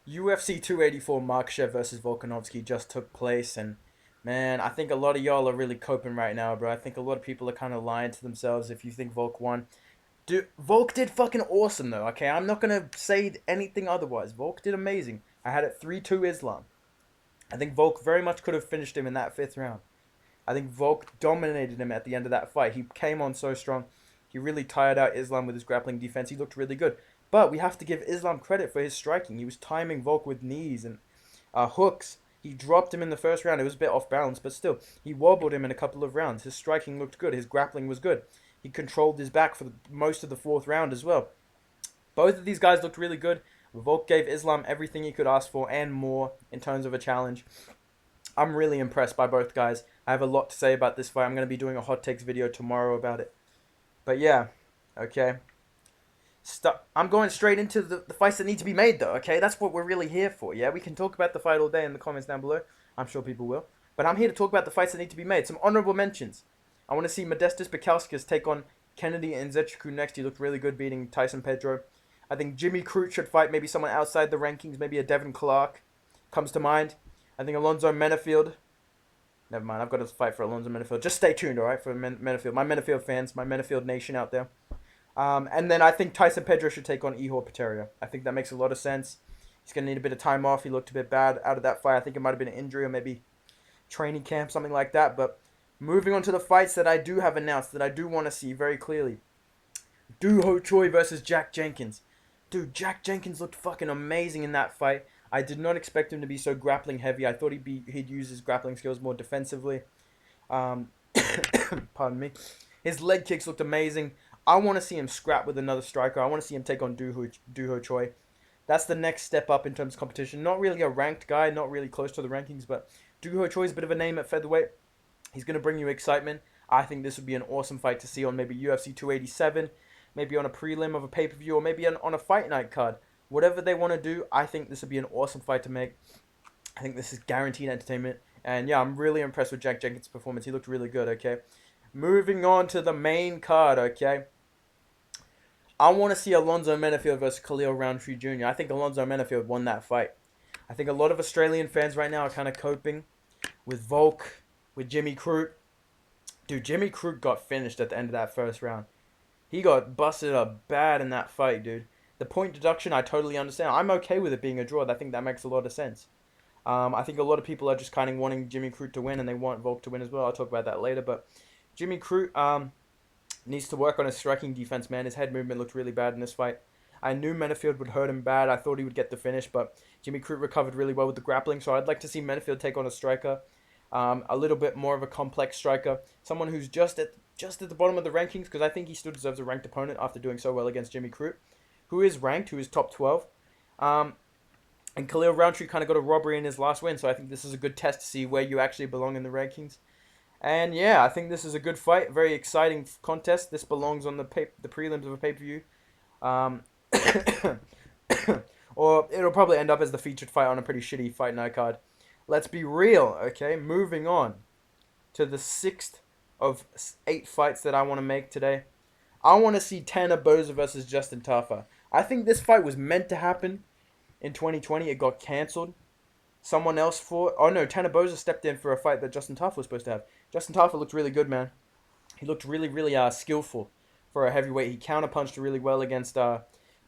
UFC 284 Makhachev versus Volkanovski just took place, and man, I think a lot of y'all are really coping right now, bro. I think a lot of people are kind of lying to themselves if you think Volk won. Dude, Volk did fucking awesome though. Okay, I'm not gonna say anything otherwise. Volk did amazing. I had it 3-2 Islam. I think Volk very much could have finished him in that fifth round. I think Volk dominated him at the end of that fight. He came on so strong. He really tired out Islam with his grappling defense. He looked really good. But we have to give Islam credit for his striking. He was timing Volk with knees and hooks. He dropped him in the first round. It was a bit off balance, but still, he wobbled him in a couple of rounds. His striking looked good. His grappling was good. He controlled his back for most of the fourth round as well. Both of these guys looked really good. Volk gave Islam everything he could ask for and more in terms of a challenge. I'm really impressed by both guys. I have a lot to say about this fight. I'm going to be doing a hot takes video tomorrow about it. But yeah, okay. I'm going straight into the fights that need to be made, though, okay? That's what we're really here for, yeah? We can talk about the fight all day in the comments down below. I'm sure people will. But I'm here to talk about the fights that need to be made. Some honorable mentions. I want to see Modestas Bukauskas take on Kennedy and Nzechukwu next. He looked really good beating Tyson Pedro. I think Jimmy Crute should fight maybe someone outside the rankings. Maybe a Devin Clark comes to mind. I think Alonzo Menafield. Never mind, I've got to fight for Alonzo Menafield. Just stay tuned, alright, for Menafield. My Menafield fans, my Menafield nation out there. And then I think Tyson Pedro should take on Ihor Peteria. I think that makes a lot of sense. He's going to need a bit of time off. He looked a bit bad out of that fight. I think it might have been an injury or maybe training camp, something like that. But moving on to the fights that I do have announced, that I do want to see very clearly. Doo Ho Choi versus Jack Jenkins. Dude, Jack Jenkins looked fucking amazing in that fight. I did not expect him to be so grappling heavy. I thought he'd use his grappling skills more defensively. Um, pardon me. His leg kicks looked amazing. I want to see him scrap with another striker. I want to see him take on Doo Ho Choi. That's the next step up in terms of competition. Not really a ranked guy, not really close to the rankings, but Doo Ho Choi is a bit of a name at featherweight. He's going to bring you excitement. I think this would be an awesome fight to see on maybe UFC 287, maybe on a prelim of a pay-per-view, or maybe on a fight night card. Whatever they want to do, I think this would be an awesome fight to make. I think this is guaranteed entertainment. And yeah, I'm really impressed with Jack Jenkins' performance. He looked really good, okay? Moving on to the main card, okay? I want to see Alonzo Menafield versus Khalil Roundtree Jr. I think Alonzo Menafield won that fight. I think a lot of Australian fans right now are kind of coping with Volk, with Jimmy Crute. Dude, Jimmy Crute got finished at the end of that first round. He got busted up bad in that fight, dude. The point deduction, I totally understand. I'm okay with it being a draw. I think that makes a lot of sense. I think a lot of people are just kind of wanting Jimmy Crute to win, and they want Volk to win as well. I'll talk about that later. But Jimmy Crute needs to work on his striking defense, man. His head movement looked really bad in this fight. I knew Menafield would hurt him bad. I thought he would get the finish, but Jimmy Crute recovered really well with the grappling. So I'd like to see Menafield take on a striker, a little bit more of a complex striker, someone who's just at the bottom of the rankings, because I think he still deserves a ranked opponent after doing so well against Jimmy Crute, who is ranked, who is top 12. And Khalil Roundtree kind of got a robbery in his last win, so I think this is a good test to see where you actually belong in the rankings. And yeah, I think this is a good fight, very exciting contest. This belongs on the prelims of a pay-per-view. Um, or it'll probably end up as the featured fight on a pretty shitty fight night card. Let's be real, okay? Moving on to the sixth of 8 fights that I want to make today. I want to see Tanner Boser versus Justin Tafa. I think this fight was meant to happen in 2020. It got cancelled. Someone else fought. Oh no, Tanner Boser stepped in for a fight that Justin Tafa was supposed to have. Justin Tafa looked really good, man. He looked really, really skillful for a heavyweight. He counterpunched really well against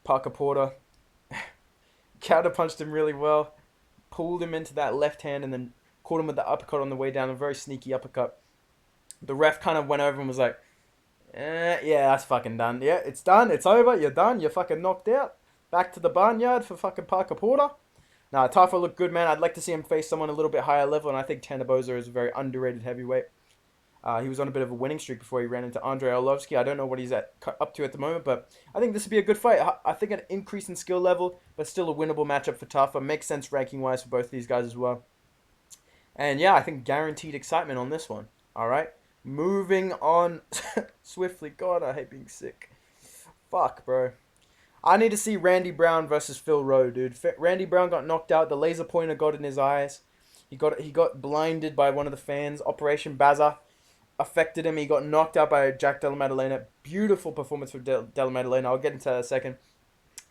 Parker Porter. Counterpunched him really well. Pulled him into that left hand and then caught him with the uppercut on the way down. A very sneaky uppercut. The ref kind of went over and was like, yeah, that's fucking done. Yeah, it's done. It's over. You're done. You're fucking knocked out. Back to the barnyard for fucking Parker Porter. Nah, Tafa looked good, man. I'd like to see him face someone a little bit higher level, and I think Tanner Boser is a very underrated heavyweight. He was on a bit of a winning streak before he ran into Andrei Arlovsky. I don't know what he's up to at the moment, but I think this would be a good fight. I think an increase in skill level, but still a winnable matchup for Tafa. Makes sense ranking-wise for both of these guys as well. And yeah, I think guaranteed excitement on this one. All right, moving on swiftly. God, I hate being sick. Fuck, bro. I need to see Randy Brown versus Phil Rowe, dude. Randy Brown got knocked out. The laser pointer got in his eyes. He got blinded by one of the fans. Operation Baza affected him. He got knocked out by Jack Della Maddalena. Beautiful performance for Della Maddalena. I'll get into that in a second.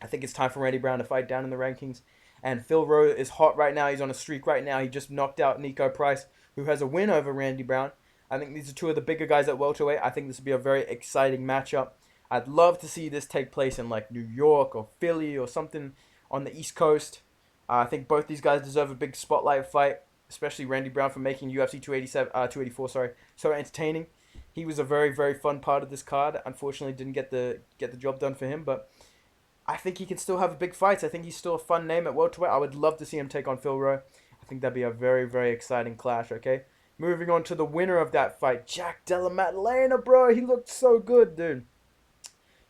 I think it's time for Randy Brown to fight down in the rankings. And Phil Rowe is hot right now. He's on a streak right now. He just knocked out Nico Price, who has a win over Randy Brown. I think these are two of the bigger guys at welterweight. I think this would be a very exciting matchup. I'd love to see this take place in like New York or Philly or something on the East Coast. I think both these guys deserve a big spotlight fight, especially Randy Brown for making UFC 284, sorry, so entertaining. He was a very, very fun part of this card. Unfortunately, didn't get the job done for him, but I think he can still have a big fight. I think he's still a fun name at welterweight. I would love to see him take on Phil Rowe. I think that'd be a very, very exciting clash, okay? Moving on to the winner of that fight, Jack Della Maddalena, bro. He looked so good, dude.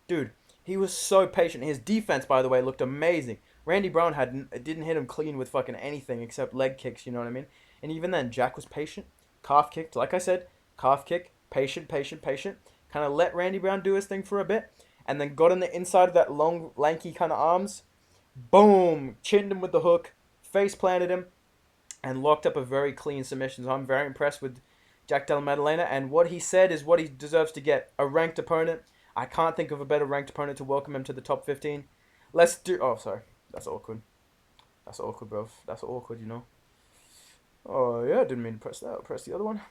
Dude, he was so patient. His defense, by the way, looked amazing. Randy Brown didn't hit him clean with fucking anything except leg kicks, you know what I mean? And even then, Jack was patient. Calf kicked, like I said, calf kick, patient, patient, patient. Kind of let Randy Brown do his thing for a bit. And then got on the inside of that long, lanky kind of arms. Boom! Chinned him with the hook. Face planted him. And locked up a very clean submission. So I'm very impressed with Jack Della Maddalena. And what he said is what he deserves to get. A ranked opponent. I can't think of a better ranked opponent to welcome him to the top 15. Let's do... Oh, sorry. That's awkward. That's awkward, bro. That's awkward, you know. Oh, yeah. Didn't mean to press that. I'll press the other one.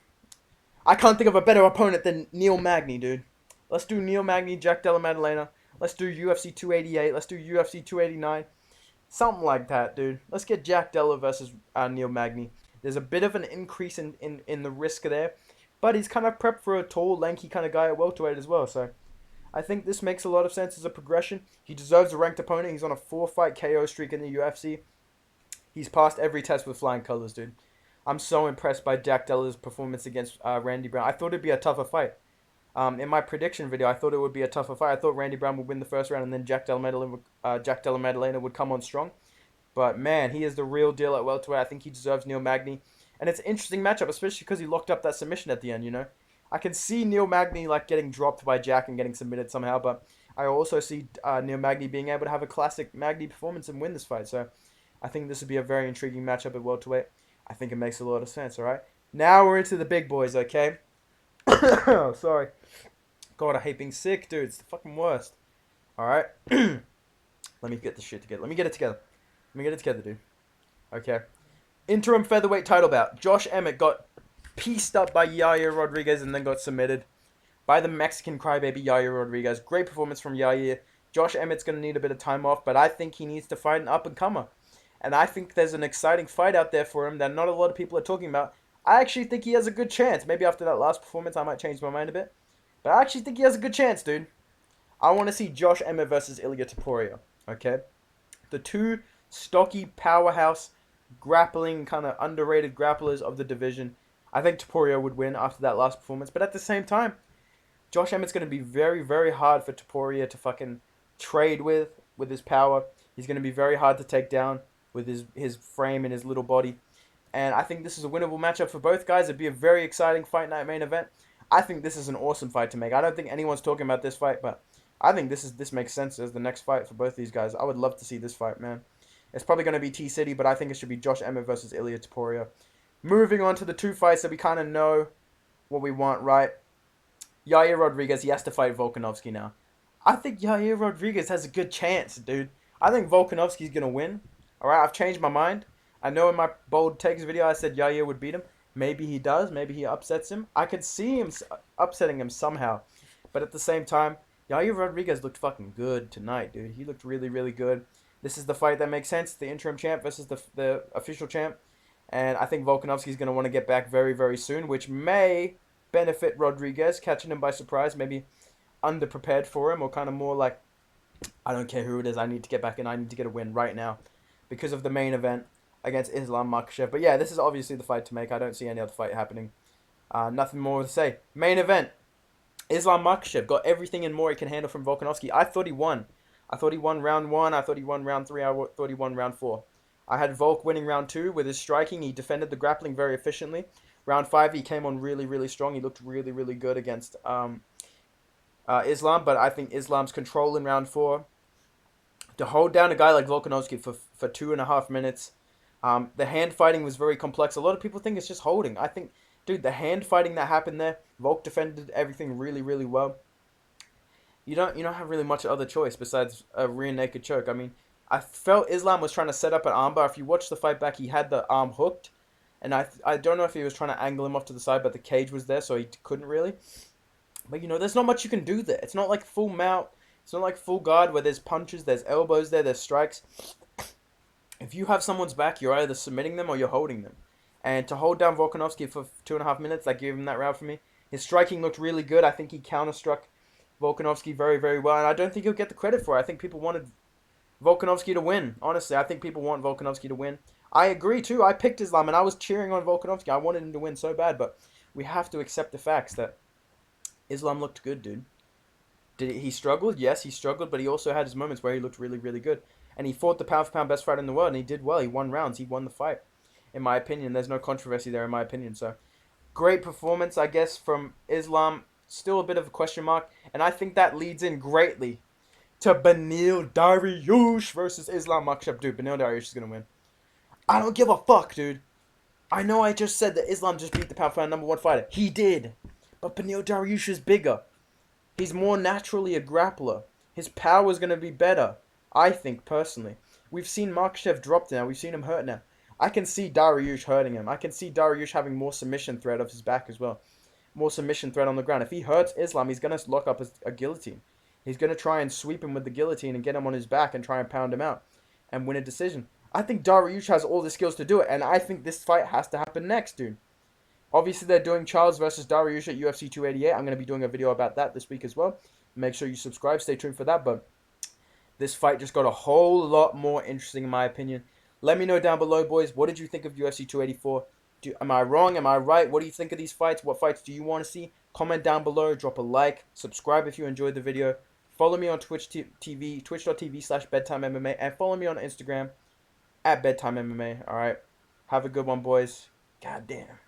I can't think of a better opponent than Neil Magny, dude. Let's do Neil Magny, Jack Della Maddalena. Let's do UFC 288. Let's do UFC 289. Something like that, dude. Let's get Jack Della versus Neil Magny. There's a bit of an increase in the risk there. But he's kind of prepped for a tall, lanky kind of guy at welterweight as well. So I think this makes a lot of sense as a progression. He deserves a ranked opponent. He's on a 4-fight KO streak in the UFC. He's passed every test with flying colors, dude. I'm so impressed by Jack Della's performance against Randy Brown. I thought it'd be a tougher fight. In my prediction video, I thought it would be a tougher fight. I thought Randy Brown would win the first round, and then Jack Della Maddalena would come on strong. But man, he is the real deal at welterweight. I think he deserves Neil Magny, and it's an interesting matchup, especially because he locked up that submission at the end. You know, I can see Neil Magny like getting dropped by Jack and getting submitted somehow, but I also see Neil Magny being able to have a classic Magny performance and win this fight. So I think this would be a very intriguing matchup at welterweight. I think it makes a lot of sense. All right, now we're into the big boys. Okay. Oh, sorry. God, I hate being sick, dude. It's the fucking worst. Alright. Let me get this shit together. Let me get it together. Let me get it together, dude. Okay. Interim featherweight title bout. Josh Emmett got pieced up by Yair Rodriguez and then got submitted by the Mexican crybaby Yair Rodriguez. Great performance from Yair. Josh Emmett's going to need a bit of time off, but I think he needs to fight an up-and-comer. And I think there's an exciting fight out there for him that not a lot of people are talking about. I actually think he has a good chance. Maybe after that last performance, I might change my mind a bit. But I actually think he has a good chance, dude. I want to see Josh Emmett versus Ilia Topuria. Okay? The two stocky powerhouse grappling, kind of underrated grapplers of the division. I think Topuria would win after that last performance. But at the same time, Josh Emmett's going to be very, very hard for Topuria to fucking trade with his power. He's going to be very hard to take down with his frame and his little body. And I think this is a winnable matchup for both guys. It'd be a very exciting fight night main event. I think this is an awesome fight to make. I don't think anyone's talking about this fight, but I think this makes sense as the next fight for both these guys. I would love to see this fight, man. It's probably going to be T-City, but I think it should be Josh Emmett versus Ilia Topuria. Moving on to the two fights that we kind of know what we want, right? Yair Rodriguez, he has to fight Volkanovski now. I think Yair Rodriguez has a good chance, dude. I think Volkanovski's going to win. Alright, I've changed my mind. I know in my bold takes video I said Yair would beat him. Maybe he does. Maybe he upsets him. I could see him upsetting him somehow. But at the same time, Yair Rodriguez looked fucking good tonight, dude. He looked really, really good. This is the fight that makes sense. The interim champ versus the official champ. And I think Volkanovski's going to want to get back very, very soon, which may benefit Rodriguez, catching him by surprise, maybe underprepared for him, or kind of more like, I don't care who it is, I need to get back in, I need to get a win right now because of the main event against Islam Makhachev. But yeah, this is obviously the fight to make. I don't see any other fight happening. Nothing more to say. Main event. Islam Makhachev got everything and more he can handle from Volkanovski. I thought he won. I thought he won round 1. I thought he won round 3. I thought he won round 4. I had Volk winning round 2 with his striking. He defended the grappling very efficiently. Round 5, he came on really, really strong. He looked really, really good against Islam. But I think Islam's control in round 4, to hold down a guy like Volkanovski for 2.5 minutes. The hand fighting was very complex. A lot of people think it's just holding. I think, dude, the hand fighting that happened there, Volk defended everything really, really well. you don't have really much other choice besides a rear naked choke. I mean, I felt Islam was trying to set up an armbar. If you watch the fight back, he had the arm hooked, and I don't know if he was trying to angle him off to the side, but the cage was there, so he couldn't really. But there's not much you can do there. It's not like full mount. It's not like full guard where there's punches, there's elbows there, there's strikes. If you have someone's back, you're either submitting them or you're holding them. And to hold down Volkanovski for 2.5 minutes, I gave him that round for me. His striking looked really good. I think he counterstruck Volkanovski very, very well. And I don't think he'll get the credit for it. I think people wanted Volkanovski to win. Honestly, I think people want Volkanovski to win. I agree too. I picked Islam and I was cheering on Volkanovski. I wanted him to win so bad, but we have to accept the facts that Islam looked good, dude. He struggled? Yes, he struggled, but he also had his moments where he looked really, really good. And he fought the pound for pound best fighter in the world, and he did well. He won rounds. He won the fight, in my opinion. There's no controversy there, in my opinion. So, great performance, I guess, from Islam. Still a bit of a question mark, and I think that leads in greatly to Beneil Dariush versus Islam Makhachev. Dude, Beneil Dariush is gonna win. I don't give a fuck, dude. I know I just said that Islam just beat the pound for pound number one fighter. He did, but Beneil Dariush is bigger. He's more naturally a grappler. His power is going to be better, I think, personally. We've seen Makhachev drop now. We've seen him hurt now. I can see Dariush hurting him. I can see Dariush having more submission threat of his back as well. More submission threat on the ground. If he hurts Islam, he's going to lock up a guillotine. He's going to try and sweep him with the guillotine and get him on his back and try and pound him out and win a decision. I think Dariush has all the skills to do it, and I think this fight has to happen next, dude. Obviously, they're doing Charles versus Dariush at UFC 288. I'm going to be doing a video about that this week as well. Make sure you subscribe. Stay tuned for that. But this fight just got a whole lot more interesting, in my opinion. Let me know down below, boys. What did you think of UFC 284? Am I wrong? Am I right? What do you think of these fights? What fights do you want to see? Comment down below. Drop a like. Subscribe if you enjoyed the video. Follow me on Twitch TV, twitch.tv/bedtimemma. And follow me on Instagram at bedtimemma. All right. Have a good one, boys. God damn.